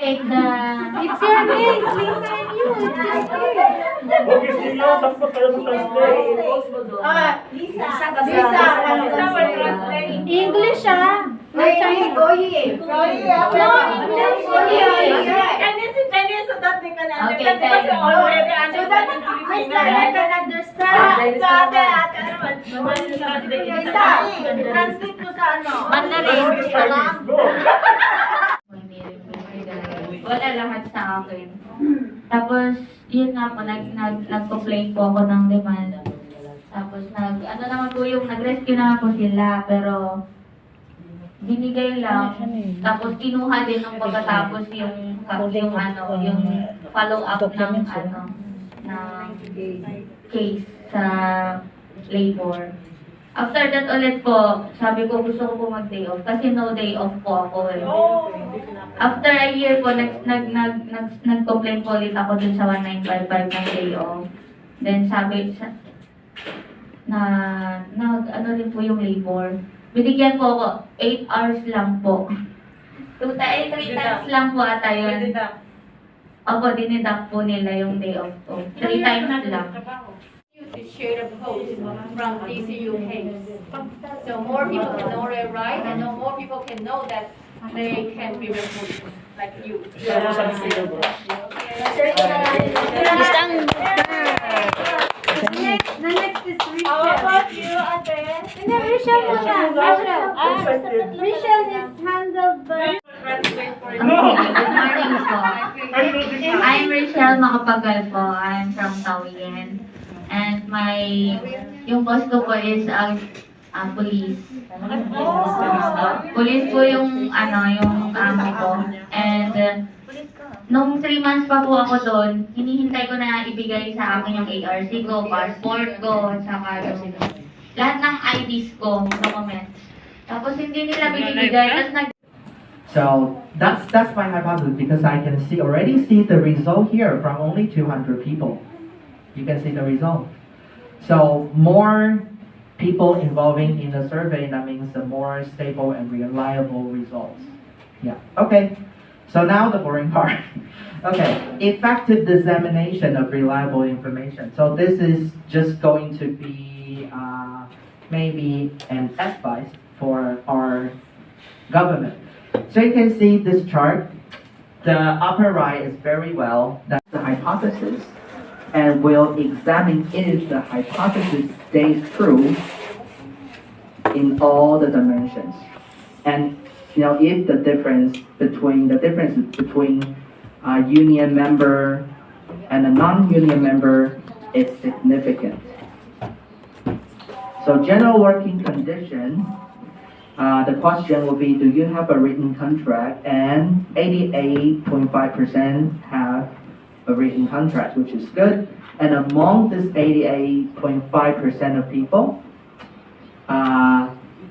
Take the... It's your name, Lisa and you. Okay, sino? Tapos tayo sa translate. Lisa will translate. English, no Chinese. No, English. Chinese so that they can Okay, understand because you already understand in Filipino. I can understand. Translate mo sa ano? Mandarin. Chinese, go. Wala lahat sa akin. Tapos, yun nga po, nag-complain po ako ng demand. Tapos, nag-rescue naman po sila, pero binigay lang. Tapos, kinuha din ng pagkatapos yung follow-up ng case sa labor. After that ulit po, sabi ko gusto ko po mag-day off kasi no day off po ako eh. After a year po, nag-complain po ulit ako dun sa 1955 ng day off. Then sabi, ano rin po yung labor. Binigyan po ako 8 hours lang po. 3 times lang po ata yun. Opo, dinidak po nila yung day off ko. 3 times lang. To share the post from DCU case. So more people can know their right and more people can know that they can be removed like you. Sama sa sino, bro? The next is Rachel. How about you, Ate? And then Rachel muna. Rachel is handled by... Translate for you. Good morning po. I know this one. I'm Rachel Makapagal po. I'm from Tawian. And yung boss ko po is police. Police po yung amo ko. And nung 3 months pa po ako doon, hinihintay ko na ibigay sa akin yung ARC ko, passport ko, saka yung lahat ng IDs ko, documents. Tapos hindi nila binibigay. So that's my hypothesis because I can already see the result here from only 200 people. You can see the result. So more people involving in the survey, that means the more stable and reliable results. Yeah. Okay. So now the boring part. Okay. Effective dissemination of reliable information. So this is just going to be maybe an advice for our government. So you can see this chart. The upper right is very well. That's the hypothesis. And we'll examine if the hypothesis stays true in all the dimensions. And if the difference between a union member and a non-union member is significant. So general working condition, the question will be, do you have a written contract? And 88.5% have a written contract, which is good. And among this 88.5% of people,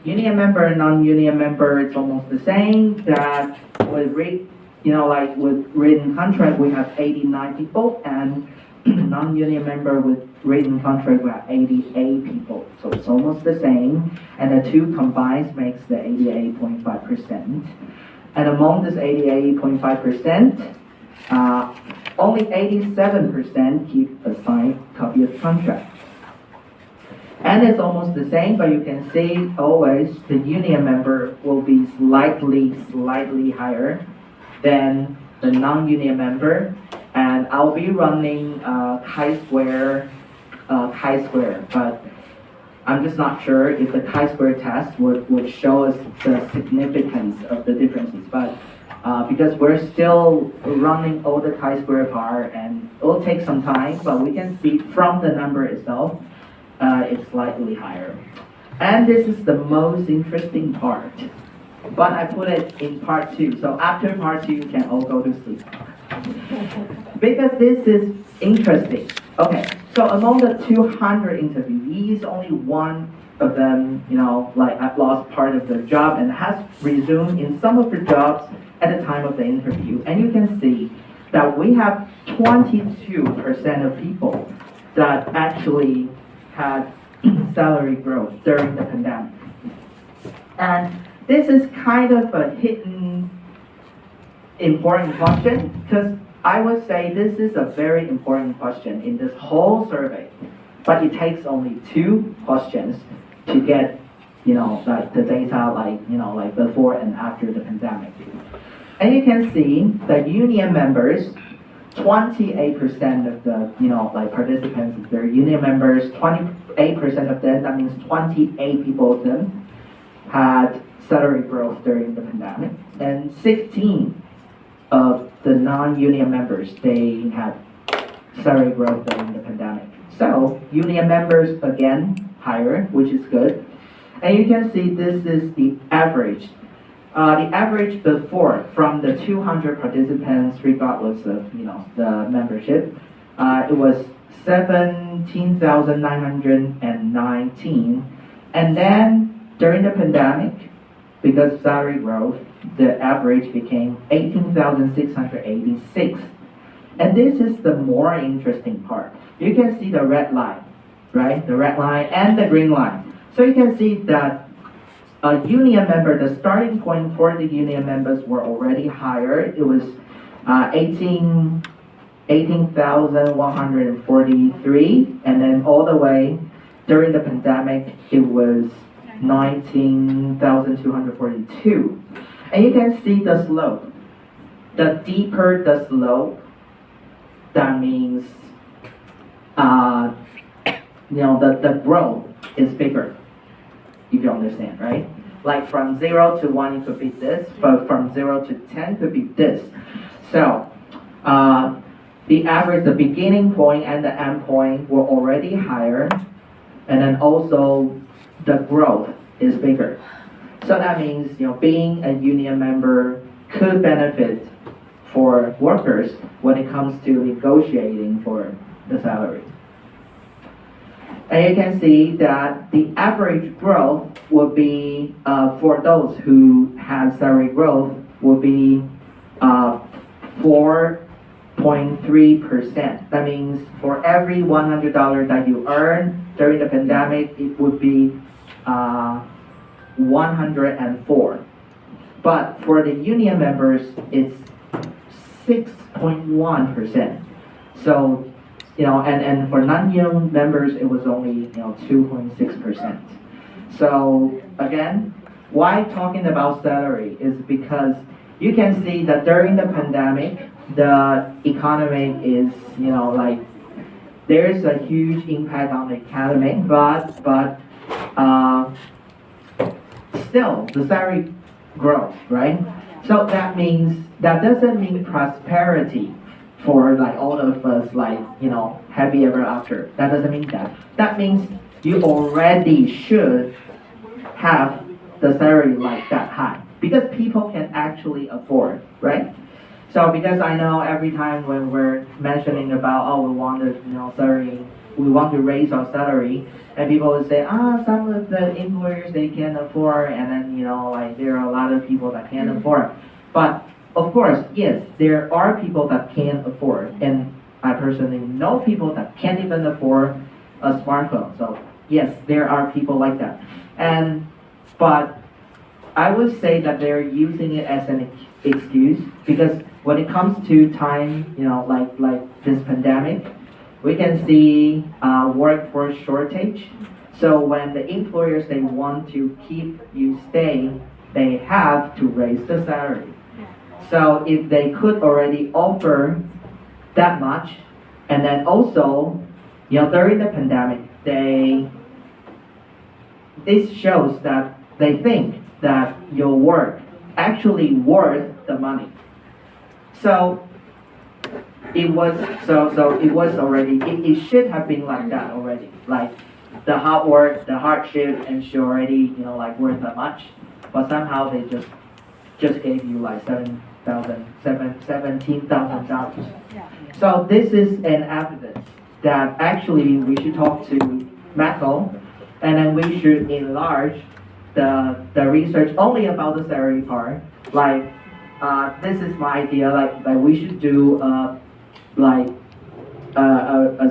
union member and non-union member, it's almost the same. That with with written contract, we have 89 people, and non-union member with written contract, we have 88 people. So it's almost the same, and the two combined makes the 88.5%. And among this 88.5%, only 87% keep a signed copy of contract. And it's almost the same, but you can see always the union member will be slightly higher than the non-union member. And I'll be running chi-square, but I'm just not sure if the chi-square test would show us the significance of the differences. But because we're still running all the chi-square part, and it will take some time, but we can see from the number itself, it's slightly higher. And this is the most interesting part, but I put it in part 2. So after part 2, you can all go to sleep. Because this is interesting. Okay, so among the 200 interviewees, only one of them, have lost part of their job and has resumed in some of their jobs at the time of the interview. And you can see that we have 22% of people that actually had salary growth during the pandemic. And this is kind of a hidden important question, because I would say this is a very important question in this whole survey. But it takes only 2 questions to get, like the data, like before and after the pandemic. And you can see the union members, 28% of the, like participants, they're union members, 28% of them, that means 28 people of them had salary growth during the pandemic. And 16 of the non-union members, they had salary growth during the pandemic. So union members, again, higher, which is good. And you can see this is the average. The average before, from the 200 participants, regardless of the membership, it was 17,919. And then during the pandemic, because of salary growth, the average became 18,686. And this is the more interesting part. You can see the red line, right? The red line and the green line. So you can see that a union member, the starting point for the union members were already higher. It was 18,143, and then all the way during the pandemic, it was 19,242. And you can see the slope. The deeper the slope, that means the growth is bigger, if you understand, right? Like from 0 to 1 it could be this, but from 0 to 10 could be this. So the average, the beginning point and the end point were already higher, and then also the growth is bigger. So that means being a union member could benefit for workers when it comes to negotiating for the salary. And you can see that the average growth would be, for those who had salary growth, would be 4.3%. That means for every $100 that you earn during the pandemic, it would be 104. But for the union members, it's 6.1%. So, and for non-union members, it was only 2.6%. So again, why talking about salary is because you can see that during the pandemic, the economy is like there is a huge impact on the economy, but still the salary grows, right? So that doesn't mean prosperity for like all of us, like happy ever after. That doesn't mean that. That means you already should have the salary like that high, because people can actually afford, right? So because I know every time when we're mentioning about we want to salary, we want to raise our salary, and people will say some of the employers they can't afford, and then like there are a lot of people that can't afford. But of course, yes, there are people that can afford, and I personally know people that can't even afford a smartphone. So yes, there are people like that, but I would say that they're using it as an excuse, because when it comes to time, like this pandemic, we can see workforce shortage. So when the employers they want to keep you staying, they have to raise the salary. So if they could already offer that much, and then also, during the pandemic, this shows that they think that your work actually worth the money. So it was already. It should have been like that already. Like the hard work, the hardship, and should already like worth that much. But somehow they just gave you like $17,000. So this is an evidence that actually we should talk to Michael, and then we should enlarge the research only about the salary part. Like this is my idea. Like we should do a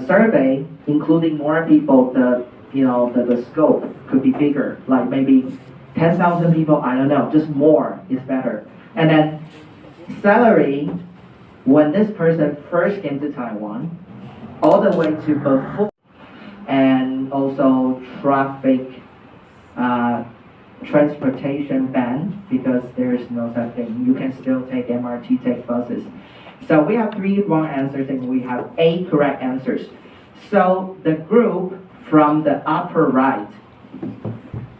survey including more people, the scope could be bigger, like maybe 10,000 people, I don't know, just more is better. And then salary, when this person first came to Taiwan, all the way to before, and also traffic, transportation ban, because there's no such thing. You can still take MRT, take buses. So we have 3 wrong answers and we have 8 correct answers. So the group from the upper right,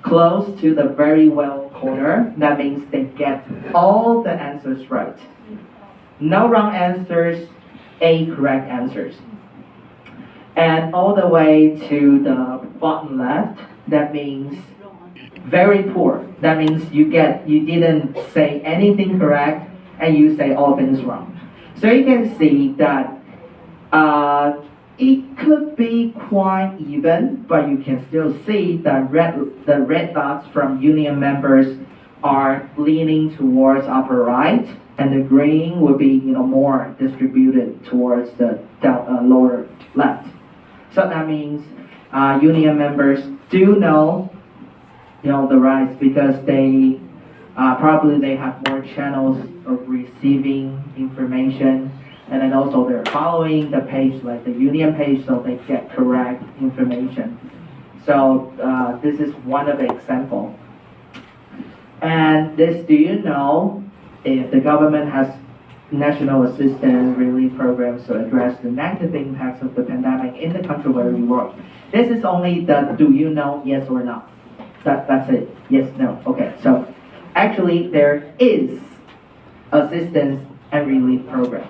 close to the very well corner, that means they get all the answers right. No wrong answers, 8 correct answers. And all the way to the bottom left, that means very poor. That means you didn't say anything correct and you say all things wrong. So you can see that it could be quite even, but you can still see the red dots from union members are leaning towards upper right, and the green will be more distributed towards the lower left. So that means union members do know the rights, because they probably they have more channels of receiving information, and then also they're following the page, like the union page, so they get correct information. So this is one of the example. And this, do you know if the government has national assistance relief programs to address the negative impacts of the pandemic in the country where we work? This is only the do you know, yes or no. That's it. Yes, no. Okay, so actually there is assistance and relief program.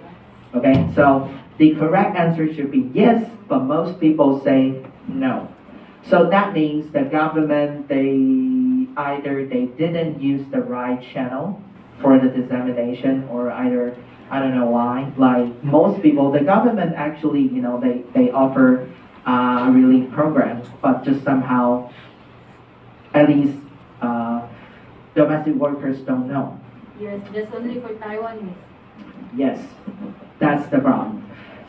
Okay, so the correct answer should be yes, but most people say no. So that means the government, either they didn't use the right channel for the dissemination, or either, I don't know why, like most people, the government actually, they offer a relief program, but just somehow, at least domestic workers don't know. Yes, just only for Taiwan. Yes, that's the problem.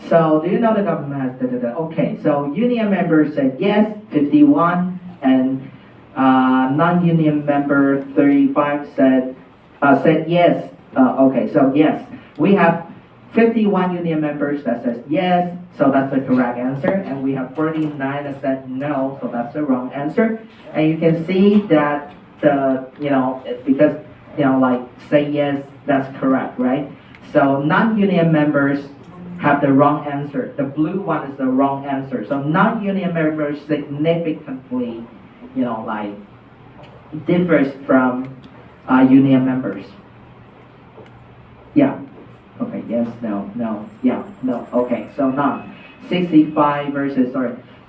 So do you know the government has Okay, so union members said yes, 51, and non-union member 35 said yes. Okay, so yes, we have 51 union members that says yes, so that's the correct answer, and we have 49 that said no, so that's the wrong answer. And you can see that because like say yes, that's correct, right? So non-union members have the wrong answer. The blue one is the wrong answer. So non-union members significantly, like differs from union members. Yeah. Okay. Yes. No. No. Yeah. No. Okay. So none. 65 versus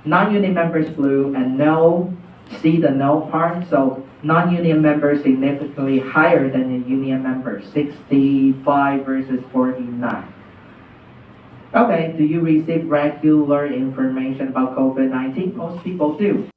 non-union members blue, and no. See the no part. So non-union members significantly higher than the union members. 65 versus 49. Okay, do you receive regular information about COVID-19? Most people do.